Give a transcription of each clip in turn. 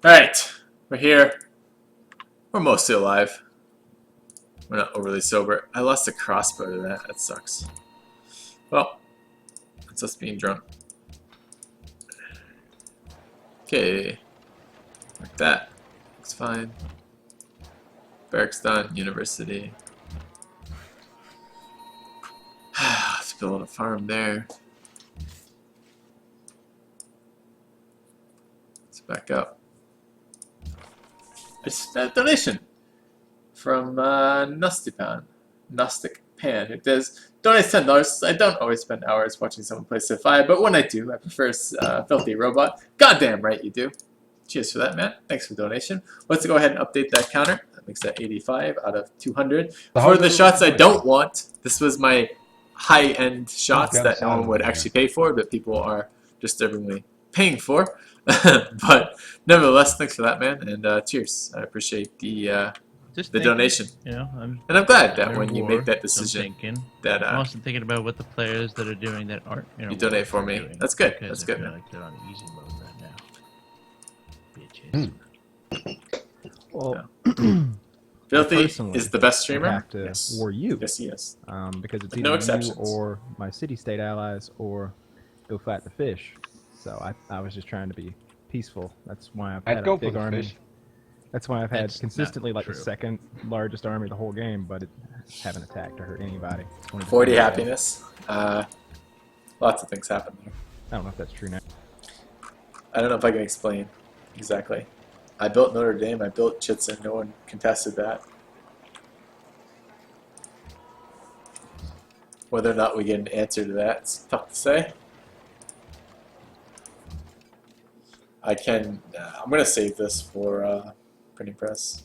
Alright, we're here. We're mostly alive. We're not overly sober. I lost a crossbow to that. That sucks. Well, it's us being drunk. Okay. Like that. Looks fine. Barracks done. University. Let's build a farm there. Let's back up. I just had a donation from Nostipan. Gnostic Pan. It does donate $10. I don't always spend hours watching someone play Civ 5, but when I do, I prefer FilthyRobot. Goddamn right you do. Cheers for that, man. Thanks for the donation. Let's go ahead and update that counter. That makes that 85 out of 200. For the shots I don't want, this was my high-end shots that no one would actually pay for, but people are disturbingly paying for. But nevertheless, thanks for that, man, and cheers. I appreciate the donation. You know, and I'm glad that when you make that decision, that I'm also thinking about what the players that are doing that aren't. You donate for me. That's good. That's good, man. Like they're on easy mode right now. Bitches. Well, Filthy is the best streamer. Have to war you. Yes, he is. Because it's no either exceptions. you or my city-state allies, or go fight the fish. So I was just trying to be peaceful. That's why I've had a big army. Fish. That's why I've had That's consistently not like the true. second largest army the whole game, but it haven't attacked or hurt anybody. 40 happiness. Lots of things happen there. I don't know if that's true now. I don't know if I can explain exactly. I built Notre Dame. I built Chiz, and no one contested that. Whether or not we get an answer to that, it's tough to say. I can. I'm gonna save this for printing press.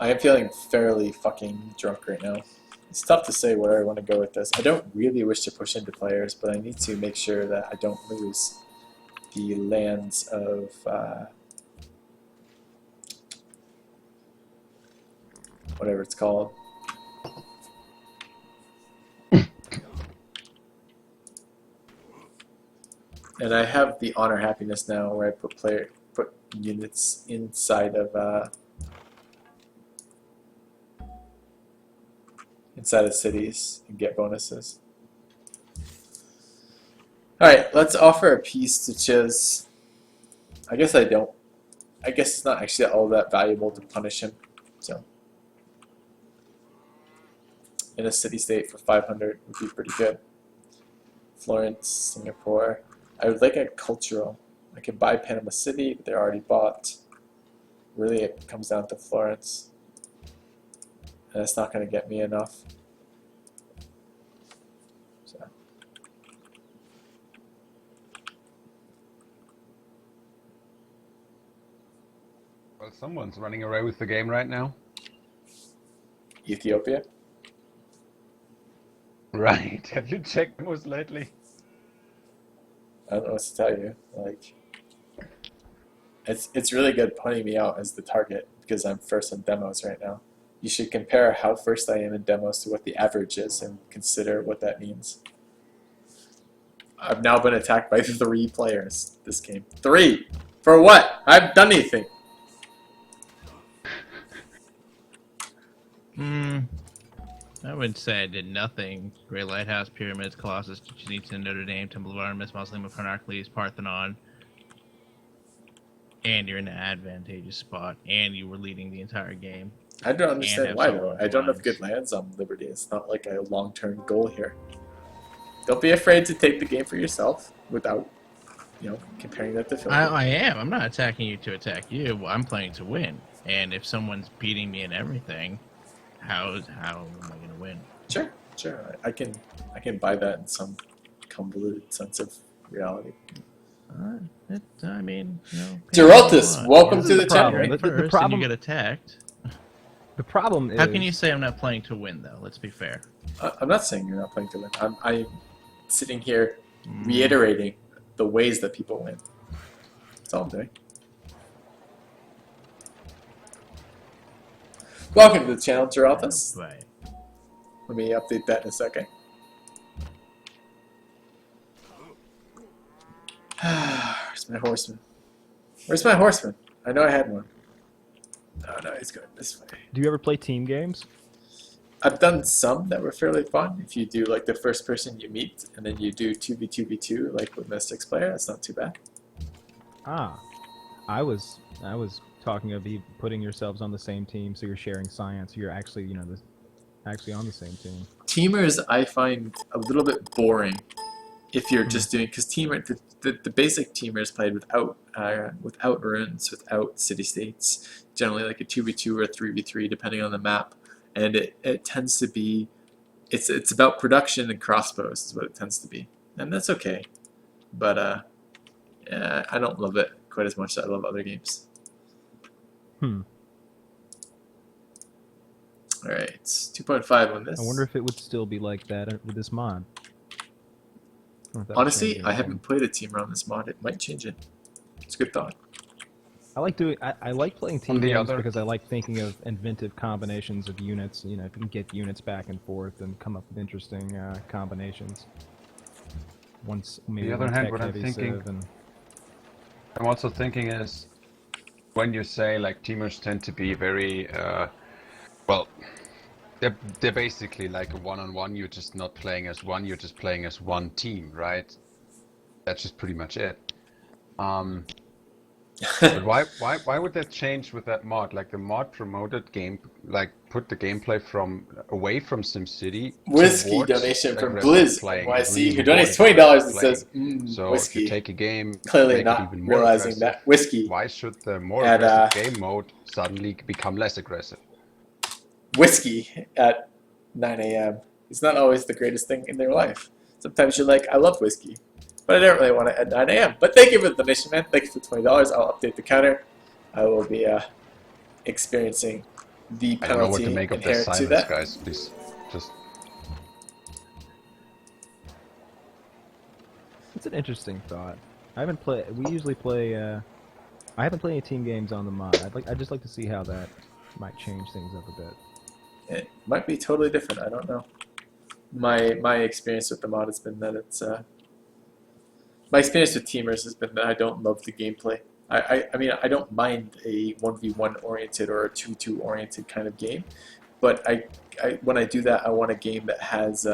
I am feeling fairly fucking drunk right now. It's tough to say where I want to go with this. I don't really wish to push into players, but I need to make sure that I don't lose the lands of whatever it's called. And I have the honor happiness now, where I put units inside of cities and get bonuses. All right, let's offer a piece to Chiz. I guess I don't. I guess it's not actually all that valuable to punish him. So, in a city-state for 500 would be pretty good. Florence, Singapore. I would like a cultural. I could buy Panama City, but they're already bought. Really, it comes down to Florence. And it's not going to get me enough. So. Well, someone's running away with the game right now. Ethiopia? Right. Have you checked those lately? I don't know what to tell you. Like, it's really good pointing me out as the target because I'm first in demos right now. You should compare how first I am in demos to what the average is and consider what that means. I've now been attacked by 3 players this game. 3! For what? I haven't done anything. I wouldn't say I did nothing. Great Lighthouse, Pyramids, Colossus, Chichen Itza, Notre Dame, Temple of Artemis, Mausoleum of Heracles, Parthenon. And you're in an advantageous spot, and you were leading the entire game. I don't understand why, though. I don't have lines. good lands on Liberty. It's not like a long-term goal here. Don't be afraid to take the game for yourself without, comparing that to Philly. I am. I'm not attacking you to attack you. I'm playing to win. And if someone's beating me in everything, how am I going to win? Sure. I can buy that in some convoluted sense of reality. I mean, Geraltus, welcome to the channel. Right? The First, problem- and you get attacked. The problem is... How can you say I'm not playing to win, though? Let's be fair. I'm not saying you're not playing to win. I'm sitting here reiterating the ways that people win. That's all I'm doing. Welcome to the channel, Geraltus. Right. Let me update that in a second. Where's my horseman? Where's my horseman? I know I had one. Oh no, he's going this way. Do you ever play team games? I've done some that were fairly fun. If you do like the first person you meet, and then you do 2v2v2, like with a 6-player, that's not too bad. Ah, I was talking of putting yourselves on the same team, so you're sharing science. You're actually, actually on the same team. Teamers, I find a little bit boring if you're just doing, because the basic teamers played without runes, without city states, generally like a 2v2 or a 3v3 depending on the map, and it tends to be, it's about production and crossbows is what it tends to be, and that's okay, but yeah, I don't love it quite as much as I love other games. Alright, it's 2.5 on this. I wonder if it would still be like that with this mod. Honestly, I haven't played a teamer on this mod. It might change it. It's a good thought. I like playing team games because I like thinking of inventive combinations of units. If you can get units back and forth and come up with interesting combinations. Once maybe On the other hand, what I'm also thinking is, when you say like teamers tend to be very well, they're basically like a one-on-one. You're just not playing as one. You're just playing as one team, right? That's just pretty much it. But why would that change with that mod? Like the mod promoted put the gameplay away from SimCity. Whiskey donation from Blizz NYC, who donates $20 and says, so whiskey. if you take a game, Clearly not even more realizing aggressive, that whiskey. why should the more aggressive game mode suddenly become less aggressive? Whiskey at 9 a.m. is not always the greatest thing in their life. Sometimes you're like, I love whiskey, but I don't really want it at 9 a.m. But thank you for the donation, man. Thank you for $20. I'll update the counter. I will be experiencing the penalty I don't know what to make of this inherent to silence, that. guys. Please, just. It's an interesting thought. I haven't played. We usually play. I haven't played any team games on the mod. I'd just like to see how that might change things up a bit. It might be totally different. I don't know. My experience with the mod has been that it's my experience with teamers has been that I don't love the gameplay. I mean, I don't mind a 1v1 oriented or a 2v2 oriented kind of game, but when I do that, I want a game that has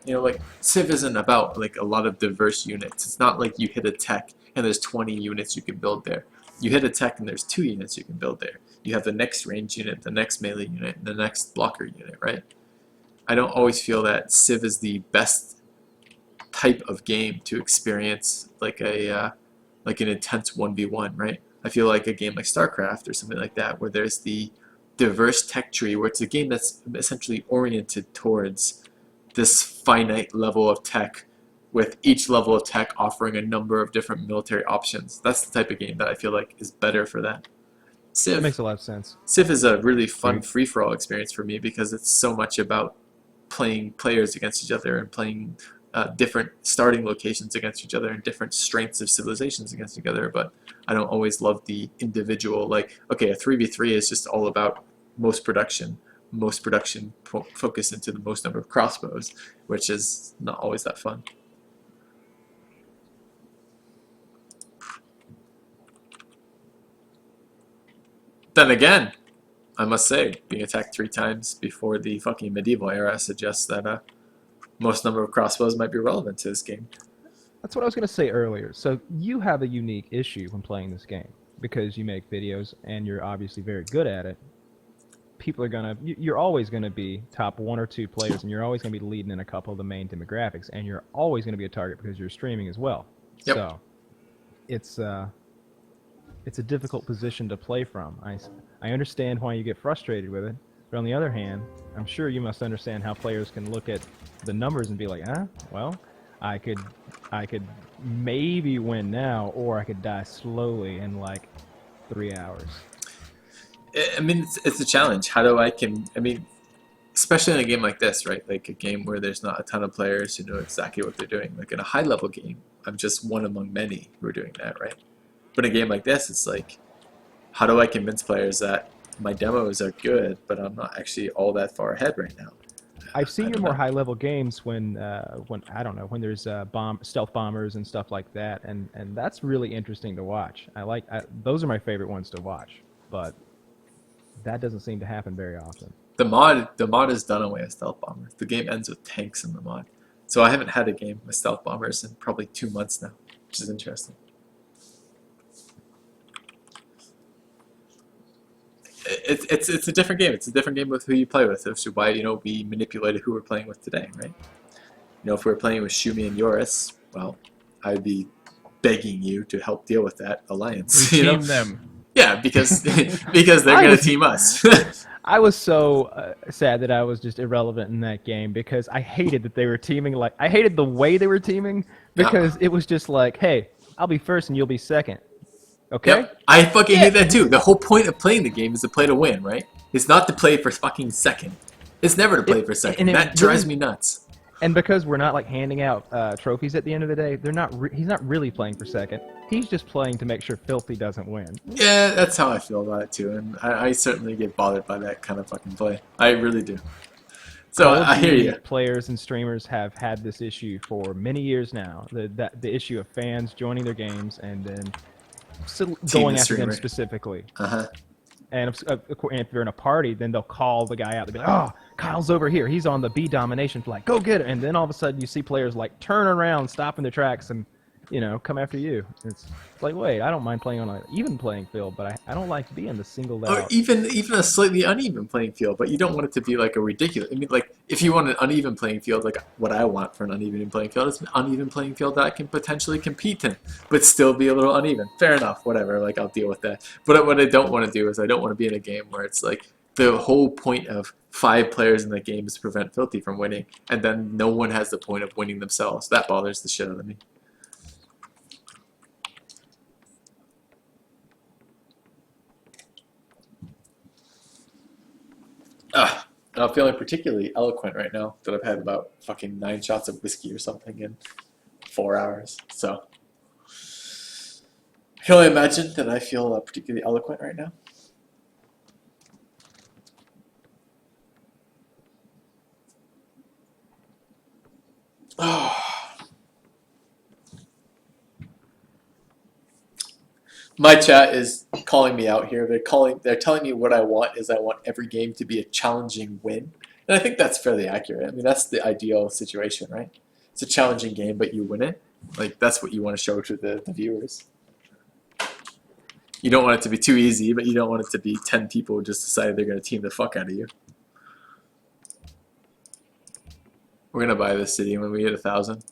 like Civ isn't about like a lot of diverse units. It's not like you hit a tech and there's 20 units you can build there. You hit a tech and there's 2 units you can build there. You have the next range unit, the next melee unit, and the next blocker unit, right? I don't always feel that Civ is the best type of game to experience like an intense 1v1, right? I feel like a game like StarCraft or something like that, where there's the diverse tech tree, where it's a game that's essentially oriented towards this finite level of tech, with each level of tech offering a number of different military options. That's the type of game that I feel like is better for that. Civ, That makes a lot of sense. Civ is a really fun free-for-all experience for me because it's so much about playing players against each other and playing different starting locations against each other and different strengths of civilizations against each other. But I don't always love the individual, like, okay, a 3v3 is just all about most production focused into the most number of crossbows, which is not always that fun. Then again, I must say, being attacked 3 times before the fucking medieval era suggests that most number of crossbows might be relevant to this game. That's what I was going to say earlier. So you have a unique issue when playing this game because you make videos and you're obviously very good at it. People are gonna, you're always going to be top 1 or 2 players, and you're always going to be leading in a couple of the main demographics, and you're always going to be a target because you're streaming as well. Yep. So it's a difficult position to play from. I understand why you get frustrated with it, but on the other hand, I'm sure you must understand how players can look at the numbers and be like, well, I could maybe win now, or I could die slowly in like 3 hours. I mean, it's a challenge. How do I mean, especially in a game like this, right? Like a game where there's not a ton of players who know exactly what they're doing. Like in a high-level game, I'm just one among many who are doing that, right? But in a game like this, it's like, how do I convince players that my demos are good, but I'm not actually all that far ahead right now? I've seen I your don't more know. high-level games when I don't know, when there's stealth bombers and stuff like that, and that's really interesting to watch. Those are my favorite ones to watch, but that doesn't seem to happen very often. The mod is done away with stealth bombers. The game ends with tanks in the mod. So I haven't had a game with stealth bombers in probably 2 months now, which is interesting. It's a different game. It's a different game with who you play with. Which is why we manipulated who we're playing with today, right? If we were playing with Shumi and Yoris, well, I'd be begging you to help deal with that alliance. We team them. Yeah, because because they're gonna team us. I was so sad that I was just irrelevant in that game because I hated that they were teaming. Like I hated the way they were teaming because it was just like, hey, I'll be first and you'll be second. Okay. Yep, I fucking hate that too. The whole point of playing the game is to play to win, right? It's not to play for fucking second. It's never to play for second. That drives me nuts. And because we're not like handing out trophies at the end of the day, he's not really playing for second. He's just playing to make sure Filthy doesn't win. Yeah, that's how I feel about it too, and I certainly get bothered by that kind of fucking play. I really do. So I hear you. Players and streamers have had this issue for many years now. The issue of fans joining their games and then going after them specifically. And if you're in a party, then they'll call the guy out. They'll be like, "Oh, Kyle's over here. He's on the B domination flag. Go get it!" And then all of a sudden, you see players like turn around, stop in their tracks, and come after you. It's like, wait, I don't mind playing on an even playing field, but I don't like being the singled out. Or even a slightly uneven playing field, but you don't want it to be like a ridiculous. I mean, like if you want an uneven playing field, like what I want for an uneven playing field, is an uneven playing field that I can potentially compete in, but still be a little uneven. Fair enough, whatever. Like I'll deal with that. But what I don't want to do is I don't want to be in a game where it's like the whole point of 5 players in the game is to prevent Filthy from winning, and then no one has the point of winning themselves. That bothers the shit out of me. And I'm feeling particularly eloquent right now that I've had about fucking 9 shots of whiskey or something in 4 hours. So I can only imagine that I feel particularly eloquent right now. My chat is calling me out here. They're telling me what I want is I want every game to be a challenging win. And I think that's fairly accurate. I mean, that's the ideal situation, right? It's a challenging game, but you win it. Like, that's what you want to show to the viewers. You don't want it to be too easy, but you don't want it to be 10 people who just decided they're going to team the fuck out of you. We're going to buy this city when we hit 1,000.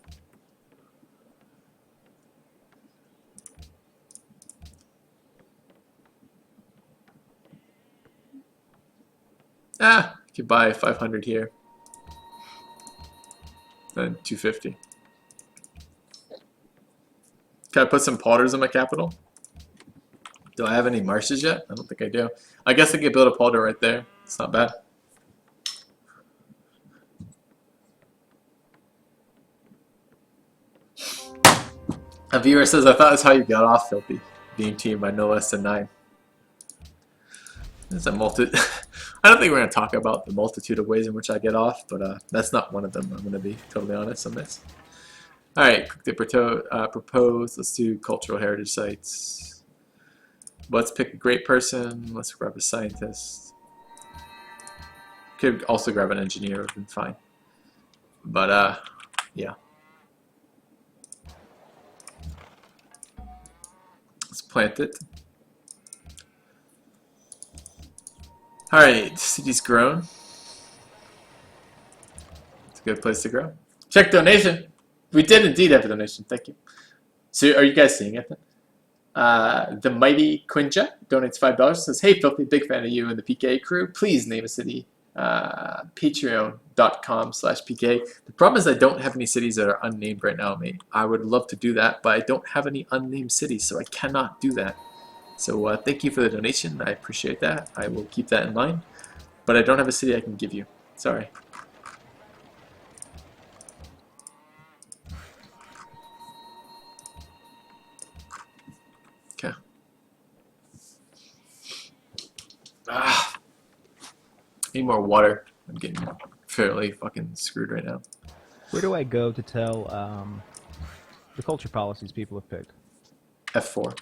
You could buy 500 here. Then 250. Can I put some polders in my capital? Do I have any marshes yet? I don't think I do. I guess I could build a polder right there. It's not bad. A viewer says, I thought that's how you got off, Filthy. Being teamed by no less than 9. There's a I don't think we're going to talk about the multitude of ways in which I get off, but that's not one of them. I'm going to be totally honest on this. Alright, they propose. Let's do cultural heritage sites. Let's pick a great person. Let's grab a scientist. Could also grab an engineer, would have been fine. But, yeah. Let's plant it. Alright, city's grown. It's a good place to grow. Check donation. We did indeed have a donation. Thank you. So, are you guys seeing it then? The Mighty Quinja donates $5. Says, hey, Filthy, big fan of you and the PKA crew. Please name a city. Patreon.com/PKA. The problem is I don't have any cities that are unnamed right now, mate. I would love to do that, but I don't have any unnamed cities, so I cannot do that. So thank you for the donation. I appreciate that. I will keep that in mind. But I don't have a city I can give you. Sorry. Okay. Need more water. I'm getting fairly fucking screwed right now. Where do I go to tell the culture policies people have picked? F4.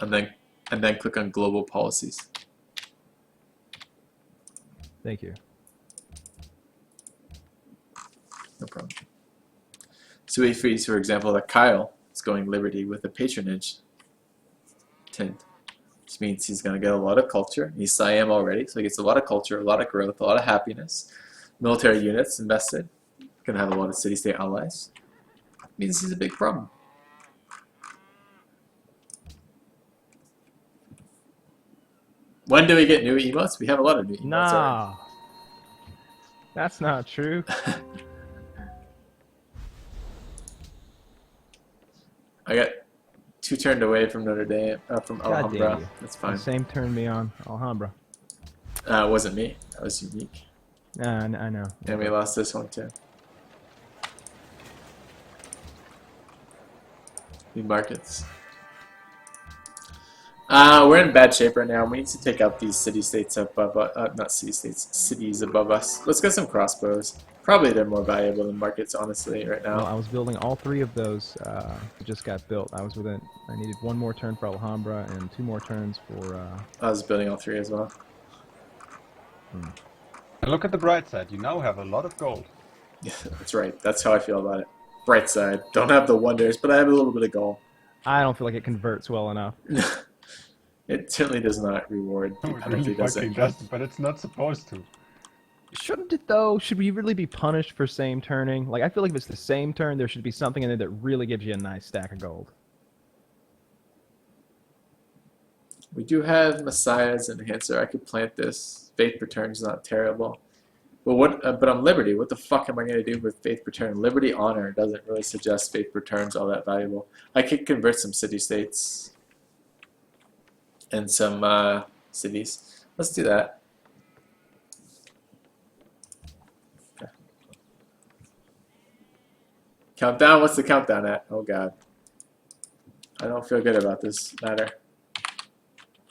And then click on global policies. Thank you. No problem. So we see, for example, that Kyle is going Liberty with a patronage tint, which means he's going to get a lot of culture. He's Siam already, so he gets a lot of culture, a lot of growth, a lot of happiness. Military units invested. Going to have a lot of city-state allies. Means he's a big problem. When do we get new emotes? We have a lot of new emotes already. Nah, that's not true. I got 2 turned away from Notre Dame, from God damn Alhambra. you. That's fine. The same turned me on Alhambra. It wasn't me. That was unique. Nah, I know. And we lost this one too. New markets. We're in bad shape right now. We need to take out these city-states above not city-states, cities above us. Let's get some crossbows. Probably they're more valuable than markets, honestly, right now. Well, I was building all 3 of those that just got built. I needed 1 more turn for Alhambra and 2 more turns for... I was building all 3 as well. And look at the bright side. You now have a lot of gold. Yeah, that's right. That's how I feel about it. Bright side. Don't have the wonders, but I have a little bit of gold. I don't feel like it converts well enough. It certainly does not reward the It penalty, really does fucking it? does, but it's not supposed to. Shouldn't it, though? Should we really be punished for same turning? Like, I feel like if it's the same turn, there should be something in there that really gives you a nice stack of gold. We do have Messiah's Enhancer. I could plant this. Faith Return's not terrible. But but I'm Liberty. What the fuck am I going to do with Faith Return? Liberty Honor doesn't really suggest Faith Return's all that valuable. I could convert some city-states and some cities. Let's do that. Okay. Countdown? What's the countdown at? Oh god. I don't feel good about this matter.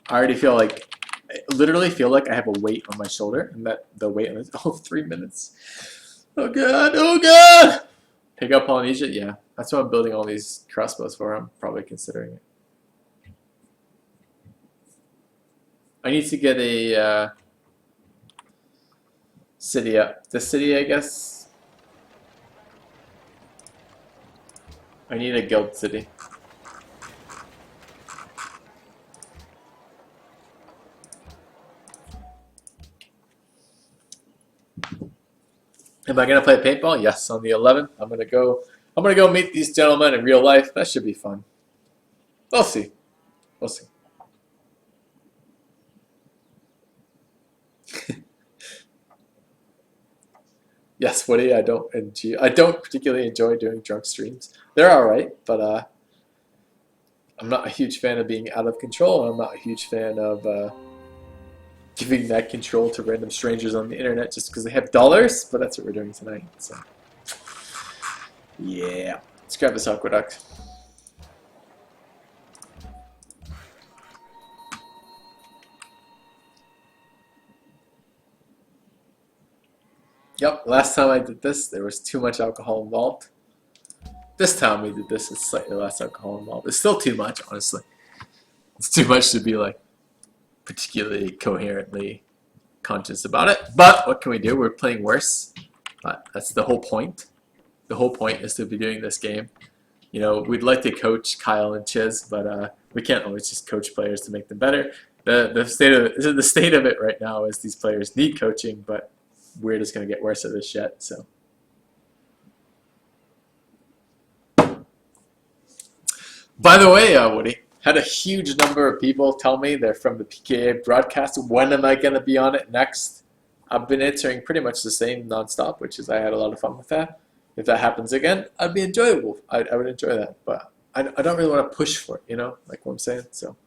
I already feel like, I literally feel like I have a weight on my shoulder, and that the weight is 3 minutes. Oh god, oh god! Pick up Polynesia? Yeah, that's what I'm building all these crossbows for. I'm probably considering it. I need to get a city up. The city, I guess. I need a guild city. Am I gonna play paintball? Yes, on the 11th. I'm gonna go meet these gentlemen in real life. That should be fun. We'll see. We'll see. Yes, Woody. I don't particularly enjoy doing drunk streams. They're all right, but I'm not a huge fan of being out of control. I'm not a huge fan of giving that control to random strangers on the internet just because they have dollars. But that's what we're doing tonight. So yeah, let's grab this aqueduct. Yep, last time I did this, there was too much alcohol involved. This time we did this, it's slightly less alcohol involved. It's still too much, honestly. It's too much to be like particularly coherently conscious about it. But what can we do? We're playing worse. That's the whole point. The whole point is to be doing this game. You know, we'd like to coach Kyle and Chiz, but we can't always just coach players to make them better. The state of it right now is these players need coaching, but we're just going to get worse at this shit, so. By the way, Woody, had a huge number of people tell me they're from the PKA broadcast. When am I going to be on it next? I've been answering pretty much the same nonstop, which is I had a lot of fun with that. If that happens again, I'd be enjoyable. I would enjoy that, but I don't really want to push for it, you know, like what I'm saying, so.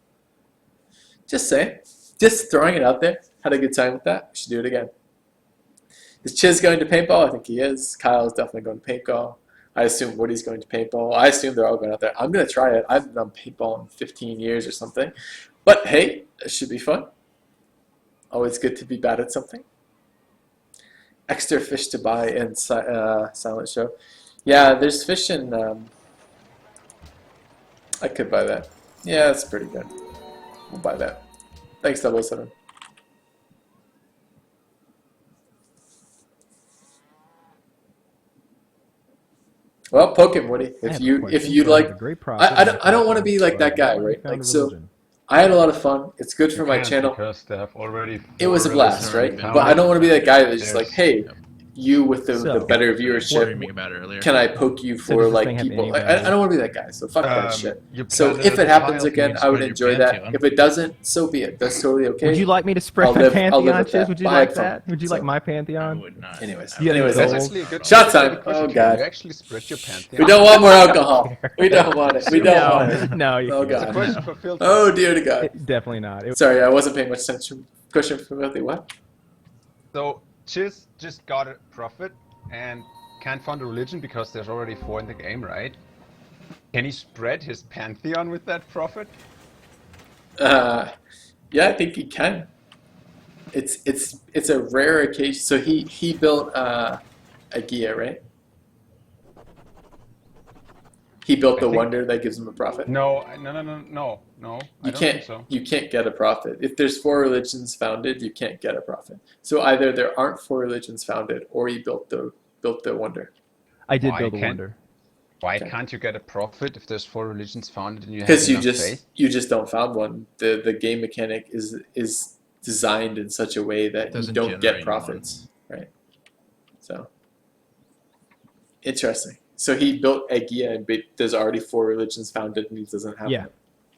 Just saying. Just throwing it out there. Had a good time with that. We should do it again. Is Chiz going to paintball? I think he is. Kyle is definitely going to paintball. I assume Woody's going to paintball. I assume they're all going out there. I'm going to try it. I haven't done paintball in 15 years or something. But hey, it should be fun. Always good to be bad at something. extra fish to buy in Silent Show. Yeah, there's fish in. I could buy that. Yeah, that's pretty good. We'll buy that. Thanks, 007. Well, poke him, Woody. I If have a you question. like, A great profit I don't want to be like that guy, Why right? found Like a so. religion? I had a lot of fun. It's good for You my can't channel. because they have already. It was a four blast, religions right? in But I town. don't want to be that guy that's just There's- like, hey, you with the So, better Streaming viewership, about it earlier. can I poke you So for does this like thing have people? any I value? don't want to be that guy. So fuck that shit. You So planted if a it happens tile, again, you I would spread your enjoy that. Pantheon. If it doesn't, so be it. That's totally okay. Would you like me to spread I'll my live- I'll live pantheon, with Chiz? that. Would you But I had like fun. that? Would you So- like my I pantheon? would not. Anyways, I would anyways, not. That's that's- actually a good. Shot that's a time. good question, Oh, Ken. God. You actually spread your pantheon. We don't want more alcohol. We don't want it. We don't no, want it. no, you Oh, can't. It's a God. question for Filthy. Oh dear to God. Definitely not. Sorry, I wasn't paying much attention. Question for Filthy. What? So Chiz just got a profit and can't fund a religion because there's already 4 in the game, right? Can he spread his pantheon with that profit? Yeah, I think he can. It's a rare occasion. So he built a Gia, right? He built the think- wonder that gives him a profit. No. I You don't can't. think so. You can't get a profit if there's 4 religions founded. You can't get a profit. So either there aren't 4 religions founded, or he built the wonder. I did Why build a can't- wonder. Why Okay. can't you get a profit if there's 4 religions founded and you have Because enough faith? you just don't found one. The game mechanic is designed in such a way that you Doesn't don't get generate profits, right? So interesting. So he built Agia, and there's already 4 religions founded, and he doesn't have Yeah. one.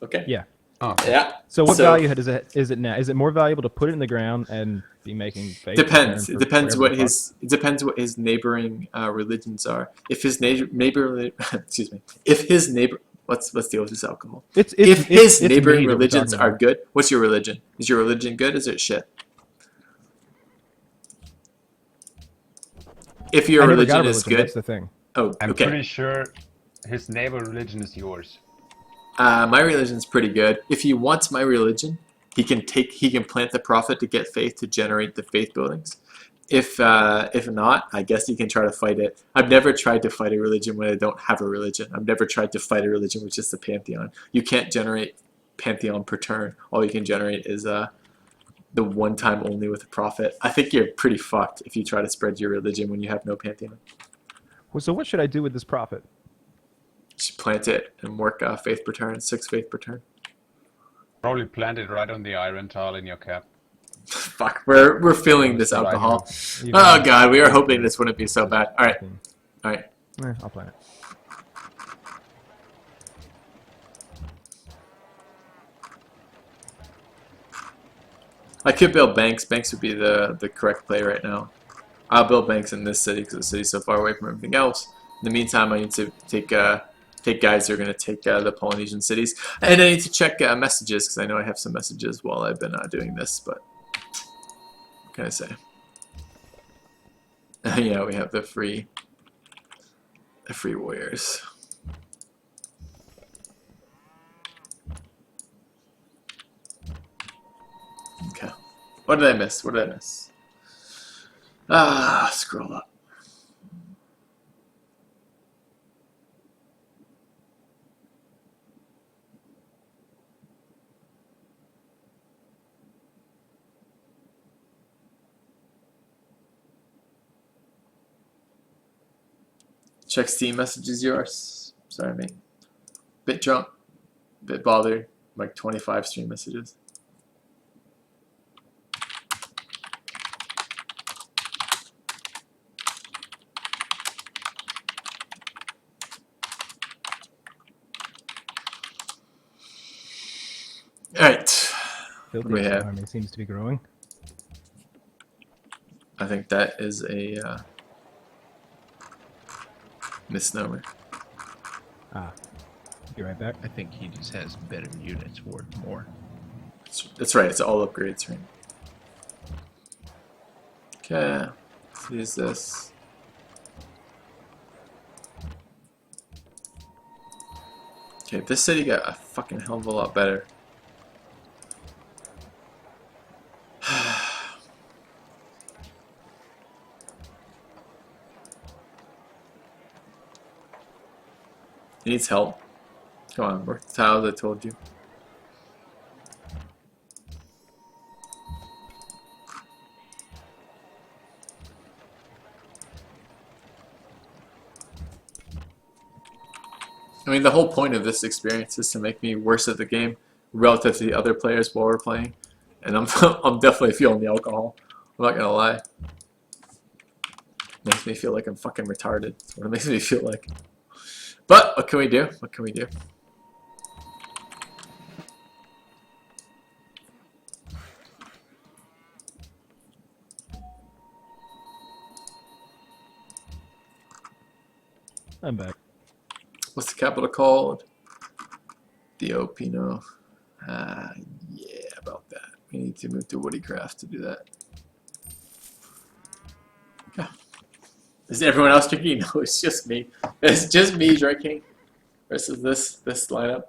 Okay. Yeah. Oh, Yeah. So what So- value is it now? Is it more valuable to put it in the ground and be making fake? Depends. return It for depends whatever what the fuck? it depends what his neighboring religions are. If his neighbor excuse me, if his neighbor let's deal with this alcohol. It's If his it's neighboring me that we're religions talking are about. good, what's your religion? Is your religion good? Is it shit? If your I never got a religion is religion, good, that's the thing. oh, I'm okay. pretty sure his neighbor religion is yours. My religion's pretty good. If he wants my religion, he can plant the profit to get faith to generate the faith buildings. If not, I guess he can try to fight it. I've never tried to fight a religion when I don't have a religion. I've never tried to fight a religion with just a pantheon. You can't generate pantheon per turn. All you can generate is the one time only with a profit. I think you're pretty fucked if you try to spread your religion when you have no pantheon. Well, so what should I do with this profit? Just plant it and work faith per turn, 6 faith per turn. Probably planted right on the iron tile in your cap. Fuck, we're feeling this That's what I alcohol. You Oh can- god, we were hoping this wouldn't be so bad. All right, all right. I'll plan it. I could build banks. Banks would be the correct play right now. I'll build banks in this city because the city's so far away from everything else. In the meantime, I need to take guys who are going to take the Polynesian cities, and I need to check messages because I know I have some messages while I've been doing this. But what can I say? Yeah, we have the free warriors. Okay. What did I miss? What did I miss? Scroll up. Check Steam messages yours. Sorry, mate. Bit drunk. Bit bothered. Like 25 stream messages. Alright. Filthy We have- army seems to be growing. I think that is a misnomer. Be right back. I think he just has better units worth more. That's right, it's all upgrades, right? Okay, let's use this. Okay, this city got a fucking hell of a lot better. He needs help. Come on, work the tiles I told you. I mean, the whole point of this experience is to make me worse at the game relative to the other players while we're playing. And I'm, I'm definitely feeling the alcohol. I'm not gonna lie. Makes me feel like I'm fucking retarded. That's what it makes me feel like. But, what can we do? What can we do? I'm back. What's the capital called? Theo Pino. Yeah, about that. We need to move to Woodycraft to do that. Yeah. Is everyone else drinking? No, it's just me. It's just me drinking versus this lineup.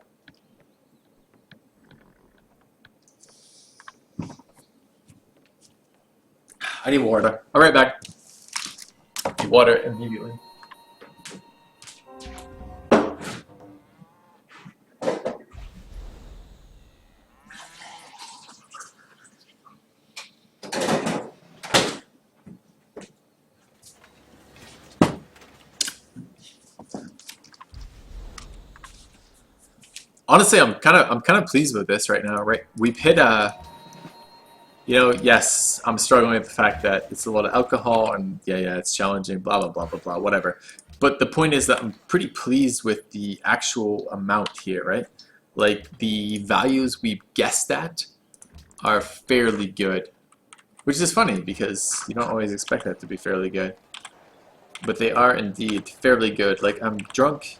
I need water. I'll be right back. Water immediately. Honestly, I'm kind of pleased with this right now. Right, we've hit you know, yes, I'm struggling with the fact that it's a lot of alcohol and yeah, it's challenging. Blah blah blah blah blah. Whatever. But the point is that I'm pretty pleased with the actual amount here, right? Like the values we've guessed at are fairly good, which is funny because you don't always expect that to be fairly good. But they are indeed fairly good. Like I'm drunk.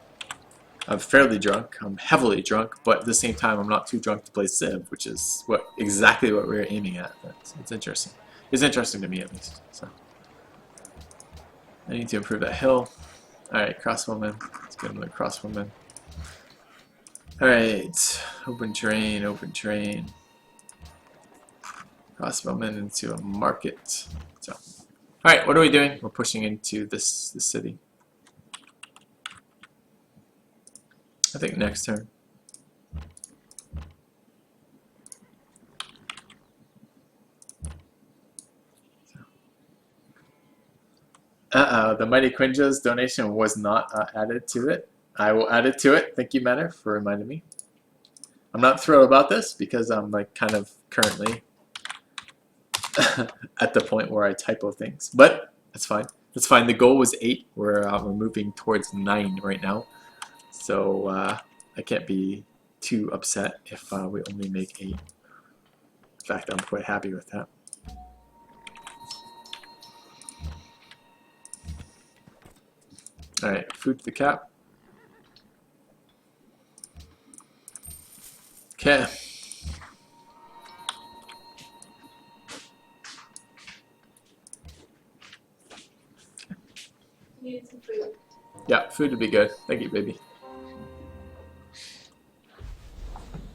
I'm fairly drunk. I'm heavily drunk, but at the same time, I'm not too drunk to play Civ, which is exactly what we're aiming at. It's interesting. It's interesting to me at least. So I need to improve that hill. All right, crossbowman. Let's get another crossbowman. All right, open terrain, open terrain. Crossbowman into a market. So, all right, what are we doing? We're pushing into this city. I think next turn. The Mighty Quinja's donation was not added to it. I will add it to it. Thank you, Manor, for reminding me. I'm not thrilled about this because I'm like kind of currently at the point where I typo things, but that's fine. That's fine. The goal was 8. We're moving towards 9 right now. So I can't be too upset if we only make 8. In fact, I'm quite happy with that. Alright, food to the cap. Okay. Need some food. Yeah, food would be good. Thank you, baby.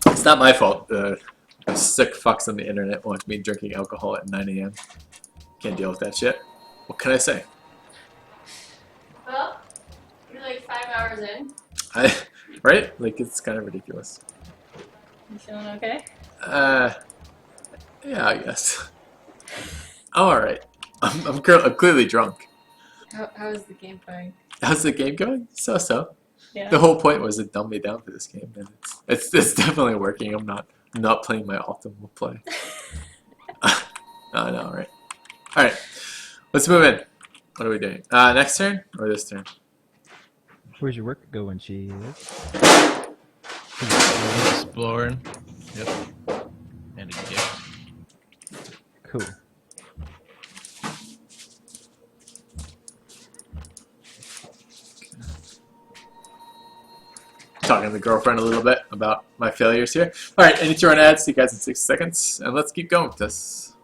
It's not my fault. The sick fucks on the internet want me drinking alcohol at 9 AM. Can't deal with that shit. What can I say? Well, you're like 5 hours in. Right? Like, it's kind of ridiculous. You feeling okay? Yeah, I guess. I'm alright. I'm clearly drunk. How is the game going? How's the game going? So. Yeah. The whole point was to dumb me down for this game, and it's definitely working. I'm not playing my optimal play. I know, right? All right, let's move in. What are we doing? Next turn or this turn? Where's your work going, Chiz? Exploring. Yep. And a gift. Cool. Talking to the girlfriend a little bit about my failures here. All right, I need to run ads. See you guys in 6 seconds, and let's keep going with this.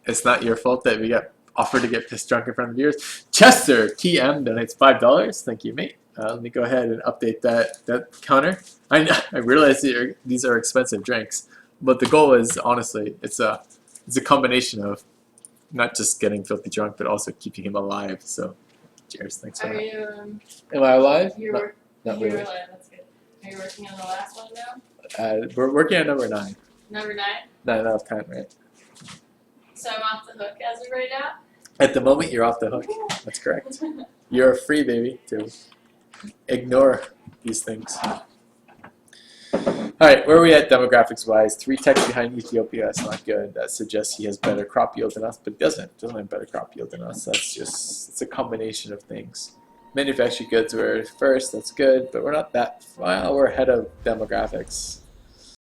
It's not your fault that we got offered to get pissed drunk in front of viewers. Chester TM donates $5. Thank you, mate. Let me go ahead and update that counter. I realize these are expensive drinks, but the goal is honestly it's it's a combination of not just getting filthy drunk, but also keeping him alive. So, cheers. Thanks for Are that. you, Am I alive? you're, Not, work- not you're really. alive, that's good. Are you working on the last one now? We're working on number 9. Number 9? 9 out of 10, right? So I'm off the hook as of right now? At the moment, you're off the hook. That's correct. You're free, baby, to ignore these things. All right, where are we at demographics-wise? 3 techs behind Ethiopia. That's not good. That suggests he has better crop yield than us, but doesn't have better crop yield than us. That's just, it's a combination of things. Manufactured goods were first. That's good, but we're not that, well, we're ahead of demographics.